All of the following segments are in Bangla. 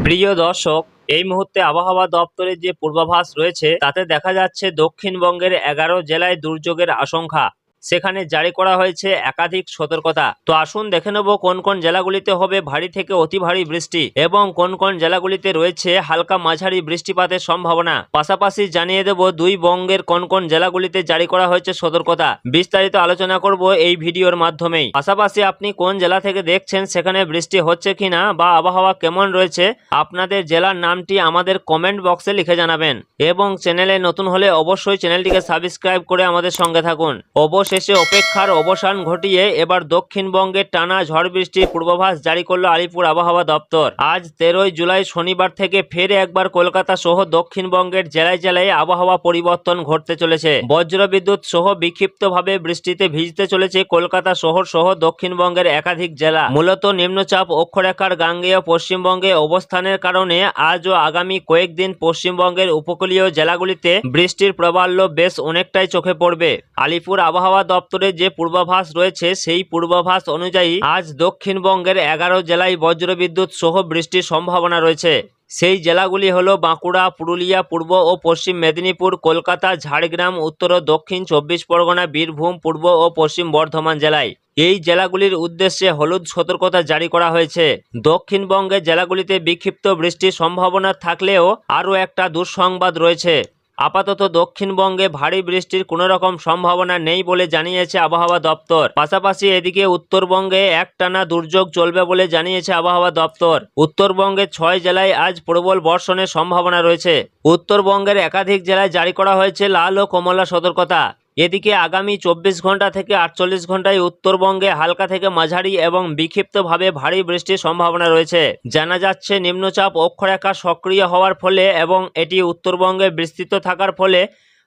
প্রিয় দর্শক, এই মুহূর্তে আবহাওয়া দপ্তরের যে পূর্বাভাস রয়েছে তাতে দেখা যাচ্ছে দক্ষিণবঙ্গের 11 জেলায় দুর্যোগের আশঙ্কা। সেখানে জারি করা হয়েছে একাধিক সতর্কতা। তো আসুন দেখে নেব কোন কোন জেলাগুলিতে হবে ভারী থেকে অতি ভারী বৃষ্টি এবং কোন কোন জেলাগুলিতে রয়েছে হালকা মাঝারি বৃষ্টিপাতের সম্ভাবনা। পাশাপাশি জানিয়ে দেব দুই বঙ্গের কোন কোন জেলাগুলিতে জারি করা হয়েছে সতর্কতা। বিস্তারিত আলোচনা করব এই ভিডিওর মাধ্যমেই। পাশাপাশি আপনি কোন জেলা থেকে দেখছেন, সেখানে বৃষ্টি হচ্ছে কিনা বা আবহাওয়া কেমন রয়েছে, আপনাদের জেলার নামটি আমাদের কমেন্ট বক্সে লিখে জানাবেন। এবং চ্যানেলে নতুন হলে অবশ্যই চ্যানেলটিকে সাবস্ক্রাইব করে আমাদের সঙ্গে থাকুন। অবশেষে অপেক্ষার অবসান ঘটিয়ে এবার দক্ষিণবঙ্গে টানা ঝড় বৃষ্টির পূর্বাভাস জারি করলো আলিপুর আবহাওয়া দপ্তর। আজ 13 জুলাই শনিবার থেকে ফের একবার কলকাতা সহ দক্ষিণবঙ্গের জেলায় জেলায় আবহাওয়া পরিবর্তন ঘটতে চলেছে। বজ্রবিদ্যুৎ সহ বিক্ষিপ্তভাবে বৃষ্টিতে ভিজতে চলেছে কলকাতা শহর সহ দক্ষিণবঙ্গের একাধিক জেলা। মূলত নিম্নচাপ অক্ষরেখার গাঙ্গেয় পশ্চিমবঙ্গে অবস্থানের কারণে আজ ও আগামী কয়েকদিন পশ্চিমবঙ্গের উপকূলীয় জেলাগুলিতে বৃষ্টির প্রাবল্য বেশ অনেকটাই চোখে পড়বে। আলিপুর আবহাওয়া দপ্তরের যে পূর্বাভাস রয়েছে সেই পূর্বাভাস অনুযায়ী আজ দক্ষিণবঙ্গের 11 জেলায় বজ্রবিদ্যুৎ সহ বৃষ্টির সম্ভাবনা রয়েছে। সেই জেলাগুলি হলো বাঁকুড়া, পুরুলিয়া, পূর্ব ও পশ্চিম মেদিনীপুর, কলকাতা, ঝাড়গ্রাম, উত্তর ও দক্ষিণ 24 পরগনা, বীরভূম, পূর্ব ও পশ্চিম বর্ধমান জেলায়। এই জেলাগুলির উদ্দেশ্যে হলুদ সতর্কতা জারি করা হয়েছে। দক্ষিণবঙ্গের জেলাগুলিতে বিক্ষিপ্ত বৃষ্টির সম্ভাবনা থাকলেও আরও একটা দুঃসংবাদ রয়েছে। আপাতত দক্ষিণবঙ্গে ভারী বৃষ্টির কোনো রকম সম্ভাবনা নেই বলে জানিয়েছে আবহাওয়া দপ্তর। পাশাপাশি এদিকে উত্তরবঙ্গে একটানা দুর্যোগ চলবে বলে জানিয়েছে আবহাওয়া দপ্তর। উত্তরবঙ্গের 6 জেলায় আজ প্রবল বর্ষণের সম্ভাবনা রয়েছে। উত্তরবঙ্গের একাধিক জেলায় জারি করা হয়েছে লাল ও কমলা সতর্কতা। এদিকে আগামী 24 ঘন্টা থেকে 48 ঘন্টায় উত্তরবঙ্গে হালকা থেকে মাঝারি এবং বিক্ষিপ্তভাবে ভারী বৃষ্টির সম্ভাবনা রয়েছে। জানা যাচ্ছে নিম্নচাপ অক্ষরেখা সক্রিয় হওয়ার ফলে এবং এটি উত্তরবঙ্গে বিস্তৃত থাকার ফলে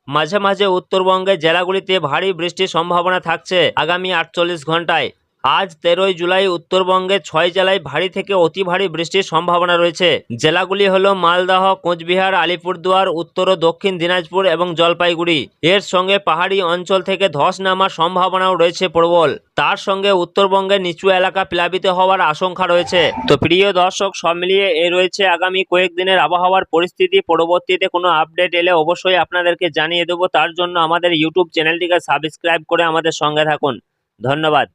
মাঝে মাঝে উত্তরবঙ্গের জেলাগুলিতে ভারী বৃষ্টির সম্ভাবনা থাকছে আগামী 48 ঘন্টায়। আজ 13 জুলাই উত্তরবঙ্গে 6 জেলায় ভারী থেকে অতি ভারী বৃষ্টির সম্ভাবনা রয়েছে। জেলাগুলি হলো মালদহ, কোচবিহার, আলিপুরদুয়ার, উত্তর ও দক্ষিণ দিনাজপুর এবং জলপাইগুড়ি। এর সঙ্গে পাহাড়ি অঞ্চল থেকে ধস নামার সম্ভাবনাও রয়েছে প্রবল। তার সঙ্গে উত্তরবঙ্গের নিচু এলাকা প্লাবিত হওয়ার আশঙ্কা রয়েছে। তো প্রিয় দর্শক, সব মিলিয়ে রয়েছে আগামী কয়েকদিনের আবহাওয়ার পরিস্থিতি। পরবর্তীতে কোনো আপডেট এলে অবশ্যই আপনাদেরকে জানিয়ে দেবো। তার জন্য আমাদের ইউটিউব চ্যানেলটিকে সাবস্ক্রাইব করে আমাদের সঙ্গে থাকুন। ধন্যবাদ।